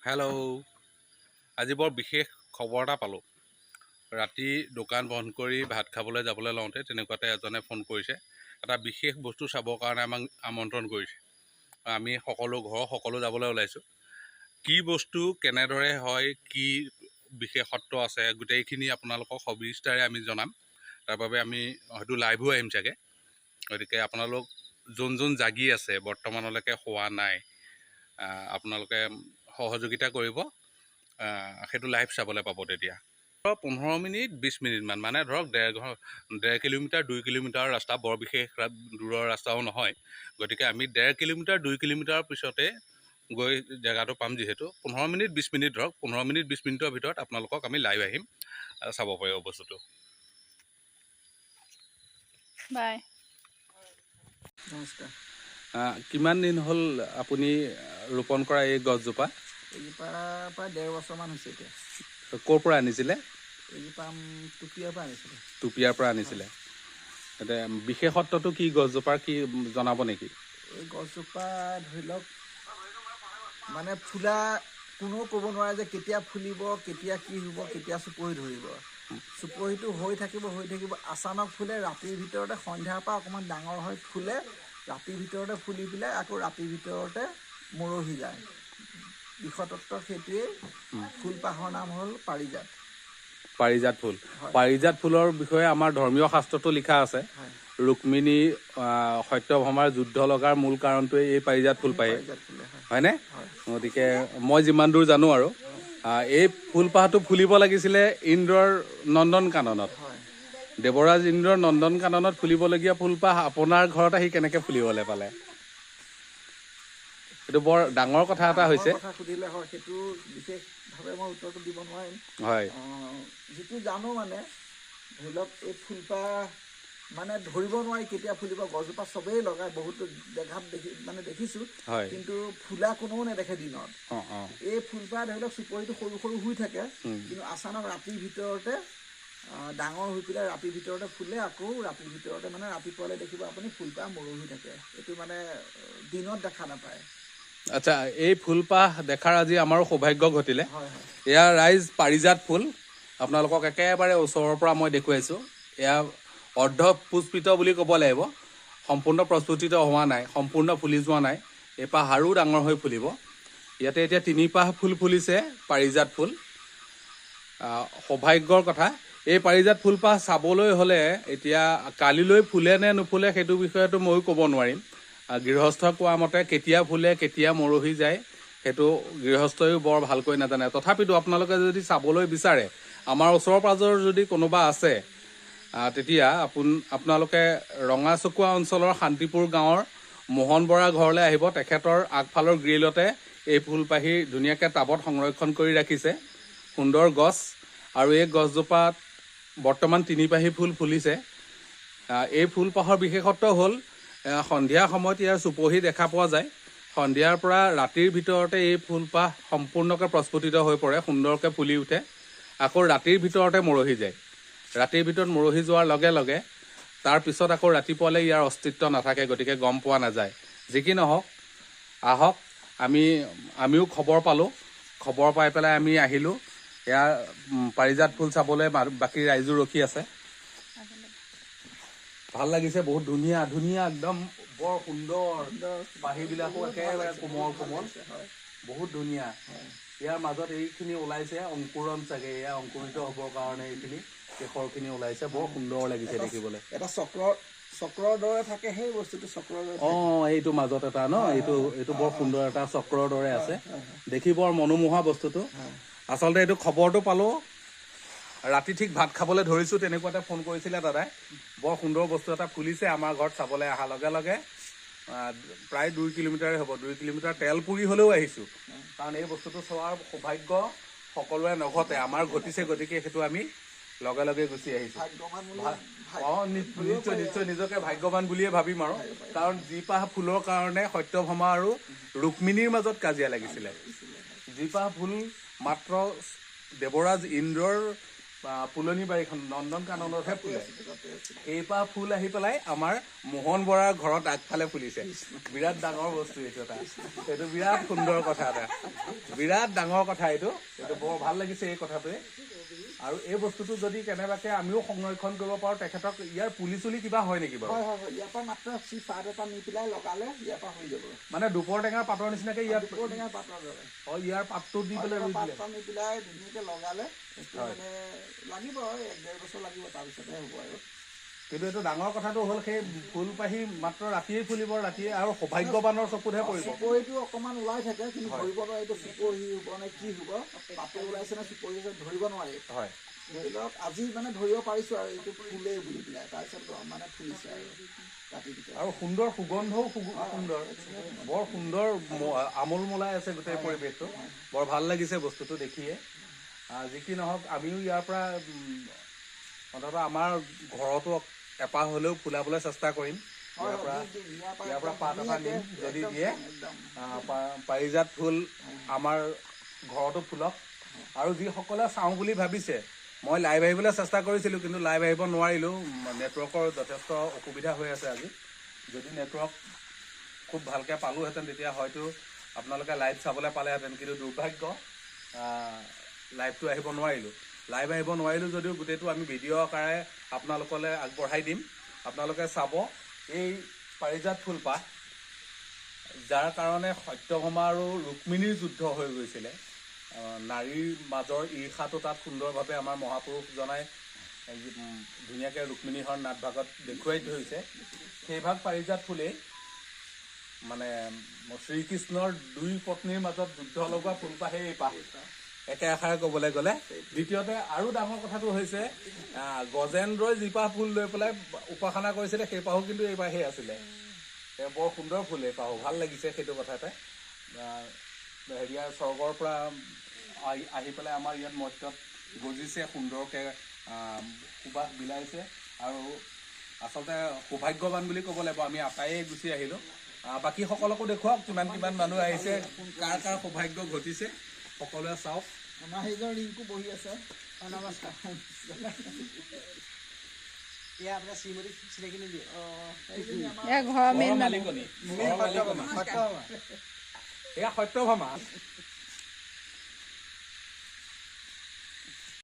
Hello', আজি বৰ বিশেষ খবৰ এটা পালোঁ। ৰাতি দোকান বন্ধ কৰি ভাত খাবলৈ যাবলৈ লওঁতে তেনেকুৱাতে এজনে ফোন কৰিছে। এটা বিশেষ বস্তু চাবৰ কাৰণে আমাক আমন্ত্ৰণ কৰিছে। আমি ঘৰৰ সকলো যাবলৈ ওলাইছোঁ। কি বস্তু, কেনেদৰে হয়, কি বিশেষত্ব আছে, গোটেইখিনি আপোনালোকক সবিস্তাৰে আমি জনাম। তাৰ বাবে আমি হয়তো লাইভো আহিম চাগে। গতিকে আপোনালোক যোন জাগি আছে, বৰ্তমানলৈকে হোৱা নাই, আপোনালোকে সহযোগিতা কৰিব। সেইটো লাইভ চাবলৈ পাব। তেতিয়া 15 মিনিট 20 মিনিটমান, মানে ধৰক 1.5 কিলোমিটাৰ 2 কিলোমিটাৰ ৰাস্তা, বৰ বিশেষ দূৰৰ ৰাস্তাও নহয়। গতিকে আমি 1.5 কিলোমিটাৰ 2 কিলোমিটাৰৰ পিছতে গৈ জেগাটো পাম। যিহেতু 15 মিনিট 20 মিনিট, ধৰক 15 মিনিট 20 মিনিটৰ ভিতৰত আপোনালোকক আমি লাইভ আহিম, চাব পাৰিব বস্তুটো। বাই। নমস্কাৰ। কিমান দিন হ'ল আপুনি ৰোপণ কৰা এই গছজোপা? এইজোপা প্ৰায় 1.5 বছৰমান হৈছে এতিয়া। ক'ৰ পৰা আনিছিলে? এইজোপা টুপিয়াৰ পৰা আনিছিলোঁ। টুপিয়াৰ পৰা আনিছিলে। এতিয়া বিশেষত্বটো কি গছজোপাৰ, কি জনাব নেকি? এই গছজোপা ধৰি লওক, মানে ফুলা কোনেও ক'ব নোৱাৰে যে কেতিয়া ফুলিব, কেতিয়া কি হ'ব, কেতিয়া চুপহি ধৰিব। চুপহিটো হৈ থাকিব আচানক ফুলে। ৰাতিৰ ভিতৰতে, সন্ধ্যাৰ পৰা অকণমান ডাঙৰ হৈ ফুলে, ৰাতিৰ ভিতৰতে ফুলি পেলাই আকৌ ৰাতিৰ ভিতৰতে মৰহি যায়। বিশেষত্ব সেইটোৱেই। ফুলপাহৰ নাম হ'ল পাৰিজাত। পাৰিজাত ফুল। হয় পাৰিজাত ফুলৰ বিষয়ে আমাৰ ধৰ্মীয় শাস্ত্ৰতো লিখা আছে। হয়। ৰুক্মিণী সত্যভামাৰ যুদ্ধ লগাৰ মূল কাৰণটোৱে এই পাৰিজাত ফুল পায়, পাৰিজাত ফুলে হয়। হয়নে? হয় গতিকে মই যিমান দূৰ জানো আৰু এই ফুলপাহটো ফুলিব লাগিছিলে ইন্দ্ৰৰ নন্দন কাননত। হয়। দেৱৰাজ ইন্দ্ৰৰ নন্দন কাননত ফুলিবলগীয়া ফুলপাহ আপোনাৰ ঘৰত আহি কেনেকৈ ফুলিবলৈ পালে? এইটো বৰ ডাঙৰ কথা এটা ডাঙৰ হৈছে। কথা সুধিলে হয়, সেইটো বিশেষভাৱে মই উত্তৰটো দিব নোৱাৰিম। হয়। যিটো জানো, মানে ধৰি লওক এই ফুলপাহ মানে ধৰিব নোৱাৰি কেতিয়া ফুলিব। গছজোপা চবেই লগাই, বহুতো জেগাত দেখিছোঁ। হয়। কিন্তু ফুলা কোনেও নেদেখে দিনত। অঁ অঁ। এই ফুলপাহ ধৰি লওক চুপহিটো সৰু সৰু হৈ থাকে, কিন্তু আচানক ৰাতিৰ ভিতৰতে ডাঙৰ হৈ পেলাই ৰাতিৰ ভিতৰতে ফুলে। আকৌ ৰাতিৰ ভিতৰতে, মানে ৰাতিপুৱালৈ দেখিব আপুনি ফুলপাহ মৰহি থাকে। এইটো মানে দিনত দেখা নাপায়। আচ্ছা, এই ফুলপাহ দেখাৰ আজি আমাৰো সৌভাগ্য ঘটিলে। হয় হয়। এয়া ৰাইজ পাৰিজাত ফুল। আপোনালোকক একেবাৰে ওচৰৰ পৰা মই দেখুৱাইছোঁ। এয়া অৰ্ধ পুষ্পিত বুলি ক'ব লাগিব। সম্পূৰ্ণ প্ৰস্ফুটিত হোৱা নাই, সম্পূৰ্ণ ফুলি যোৱা নাই। এইপাহ আৰু ডাঙৰ হৈ ফুলিব। ইয়াতে এতিয়া 3 পাহ ফুল ফুলিছে, পাৰিজাত ফুল। সৌভাগ্যৰ কথা। এই পাৰিজাত ফুলপাহ চাবলৈ হ'লে এতিয়া কালিলৈ ফুলে নে নুফুলে সেইটো বিষয়েতো ময়ো ক'ব নোৱাৰিম। গৃহস্থই কোৱা মতে কেতিয়া ফুলে, কেতিয়া মৰহি যায়, সেইটো গৃহস্থইও বৰ ভালকৈ নাজানে। তথাপিতো আপোনালোকে যদি চাবলৈ বিচাৰে, আমাৰ ওচৰ পাজৰ যদি কোনোবা আছে, তেতিয়া আপোনালোকে ৰঙাচকুৱা অঞ্চলৰ শান্তিপুৰ গাঁৱৰ মোহন বৰা ঘৰলৈ আহিব। তেখেতৰ আগফালৰ গ্ৰিলতে এই ফুলপাহি ধুনীয়াকৈ টাবত সংৰক্ষণ কৰি ৰাখিছে। সুন্দৰ গছ, আৰু এই গছজোপাত বৰ্তমান 3 পাহি ফুল ফুলিছে। এই ফুলপাহৰ বিশেষত্ব হ'ল সন্ধিয়া সময়ত ইয়াৰ চুপহি দেখা পোৱা যায়। সন্ধিয়াৰ পৰা ৰাতিৰ ভিতৰতে এই ফুলপাহ সম্পূৰ্ণকৈ প্ৰস্ফুটিত হৈ পৰে, সুন্দৰকৈ ফুলি উঠে। আকৌ ৰাতিৰ ভিতৰতে মৰহি যায়। ৰাতিৰ ভিতৰত মৰহি যোৱাৰ লগে লগে তাৰ পিছত আকৌ ৰাতিপুৱালৈ ইয়াৰ অস্তিত্ব নাথাকে। গতিকে গম পোৱা নাযায়। যি কি নহওক, আহক, আমিও খবৰ পালোঁ। খবৰ পাই পেলাই আমি আহিলোঁ। এয়া পাৰিজাত ফুল চাবলৈ বাকী ৰাইজো ৰখি আছে। ভাল লাগিছে, বহুত ধুনীয়া ধুনীয়া, একদম বৰ সুন্দৰ। পাহিবিলাকো একেবাৰে কোমল কোমল, বহুত ধুনীয়া। ইয়াৰ মাজত এইখিনি ওলাইছে অংকুৰণ চাগে, এয়া অংকুৰিত হ'বৰ কাৰণে এইখিনি শেষৰখিনি ওলাইছে। বৰ সুন্দৰ লাগিছে দেখিবলৈ। এটা চক্ৰৰ দৰে থাকে, সেই বস্তুটো চক্ৰৰ দৰে থাকে। এইটো মাজত এটা এইটো বৰ সুন্দৰ এটা চক্ৰৰ দৰে আছে। দেখি বৰ মনোমোহা বস্তুটো। আচলতে এইটো খবৰটো পালোঁ ৰাতি ঠিক ভাত খাবলৈ ধৰিছোঁ, তেনেকুৱাতে ফোন কৰিছিলে দাদাই। বৰ সুন্দৰ বস্তু এটা ফুলিছে, আমাৰ ঘৰত চাবলৈ অহাৰ লগে লগে প্ৰায় 2 কিলোমিটাৰে হ'ব, 2 কিলোমিটাৰ তেল পুৰি হ'লেও আহিছোঁ। কাৰণ এই বস্তুটো চোৱাৰ সৌভাগ্য সকলোৰে নঘটে, আমাৰ ঘটিছে। গতিকে সেইটো আমি লগে লগে গুচি আহিছোঁ। নিশ্চয় নিশ্চয় নিজকে ভাগ্যৱান বুলিয়ে ভাবিম আৰু। কাৰণ 2 পাহ ফুলৰ কাৰণে সত্যভামা আৰু ৰুক্মিণীৰ মাজত কাজিয়া লাগিছিলে। 2 পাহ ফুল মাত্ৰ দেৱৰাজ ইন্দ্ৰৰ ফুলনি বাৰীখন নন্দন কাননতহে ফুলে এইপাহ ফুল আহি পেলাই আমাৰ মোহন বৰাৰ ঘৰত আগফালে ফুলিছে বিৰাট ডাঙৰ বস্তু এইটো এটা এইটো বিৰাট সুন্দৰ কথা এটা বিৰাট ডাঙৰ কথা এইটো বৰ ভাল লাগিছে এই কথাটোৱে আৰু এই বস্তুটো যদি কেনেবাকে আমিও সংৰক্ষণ কৰিব পাৰো তেখেতক ইয়াৰ পুলি চুলি কিবা হয় নেকি বাৰু ইয়াৰ পৰা মাত্ৰ পাত এটা নি পেলাই লগালে ইয়াৰ পৰা হৈ যাব মানে দুপৰ টেঙাৰ পাতৰ নিচিনাকে ইয়াত দুপৰ টেঙাৰ পাতৰ দৰে ইয়াৰ পাতটো দি পেলাই ৰুই দিলে পাতটো নি পেলাই ধুনীয়াকে লগালে সেইটো মানে লাগিব 1-1.5 বছৰ লাগিব তাৰপিছতহে হ'ব আৰু কিন্তু এইটো ডাঙৰ কথাটো হ'ল সেই ফুলপাহি মাত্ৰ ৰাতিয়েই ফুলিব ৰাতিয়ে আৰু সৌভাগ্যৱানৰ চকুতহে পৰিব চুপৰিটো অকণমান ওলাই থাকে কিন্তু ধৰিব নোৱাৰে এইটো চুপৰি হ'ব নে কি হ'ব পাতে ওলাইছে নে চুপৰি ধৰিব নোৱাৰি হয় ধৰি লওক আজি মানে ধৰিব পাৰিছো আৰু এইটো ফুলেই বুলি পেলাই তাৰপিছত মানে ফুলিছে আৰু কাটি দিছে আৰু সুন্দৰ সুগন্ধও সুন্দৰ বৰ সুন্দৰ আমোল মোলাই আছে গোটেই পৰিৱেশটো বৰ ভাল লাগিছে বস্তুটো দেখিয়ে যি কি নহওক আমিও ইয়াৰ পৰা অন্ততঃ আমাৰ ঘৰতো এপাহ হ'লেও ফুলাবলৈ চেষ্টা কৰিম ইয়াৰ পৰা পাত এটা নিম যদি দিয়ে পাৰিজাত ফুল আমাৰ ঘৰতো ফুলক আৰু যিসকলে চাওঁ বুলি ভাবিছে মই লাইভ আহিবলৈ চেষ্টা কৰিছিলোঁ কিন্তু লাইভ আহিব নোৱাৰিলোঁ নেটৱৰ্কৰ যথেষ্ট অসুবিধা হৈ আছে আজি যদি নেটৱৰ্ক খুব ভালকৈ পালোহেঁতেন তেতিয়া হয়তো আপোনালোকে লাইভ চাবলৈ পালেহেঁতেন কিন্তু দুৰ্ভাগ্য লাইভটো আহিব নোৱাৰিলোঁ লাইভ আহিব নোৱাৰিলোঁ যদিও গোটেইটো আমি ভিডিঅ' আকাৰে আপোনালোকলৈ আগবঢ়াই দিম আপোনালোকে চাব এই পাৰিজাত ফুলপাহ যাৰ কাৰণে সত্যভামা আৰু ৰুক্মিণীৰ যুদ্ধ হৈ গৈছিলে নাৰীৰ মাজৰ ঈৰ্ষাটো তাত সুন্দৰভাৱে আমাৰ মহাপুৰুষজনাই ধুনীয়াকৈ ৰুক্মিণীহৰ নাটভাগত দেখুৱাই ধৰিছে সেইভাগ পাৰিজাত ফুলেই মানে শ্ৰীকৃষ্ণৰ 2 পত্নীৰ মাজত যুদ্ধ লগোৱা ফুলপাহে এই পাহ একে আষাৰে ক'বলৈ গ'লে দ্বিতীয়তে আৰু ডাঙৰ কথাটো হৈছে গজেন্দ্ৰই যিপাহ ফুল লৈ পেলাই উপাসনা কৰিছিলে সেই পাহো কিন্তু এই পাহেই আছিলে বৰ সুন্দৰ ফুল এই পাহো ভাল লাগিছে সেইটো কথাতে হেৰিয়াৰ স্বৰ্গৰ পৰা আহি পেলাই আমাৰ ইয়াত মৰ্ত্যত গজিছে সুন্দৰকৈ সুবাস বিলাইছে আৰু আচলতে সৌভাগ্যৱান বুলি ক'ব লাগিব আমি আটাইয়ে গুচি আহিলোঁ বাকী সকলকো দেখুৱাওক কিমান মানুহ আহিছে কাৰ কাৰ সৌভাগ্য ঘটিছে সকলোৱে চাওক আমাৰ সেইজন ৰিংকু বহি আছে নমস্কাৰ এয়া আপোনাৰ শ্ৰীমতী চিনাকি নিদিয়ে ঘৰৰ মালিকনী এয়া সত্যভামা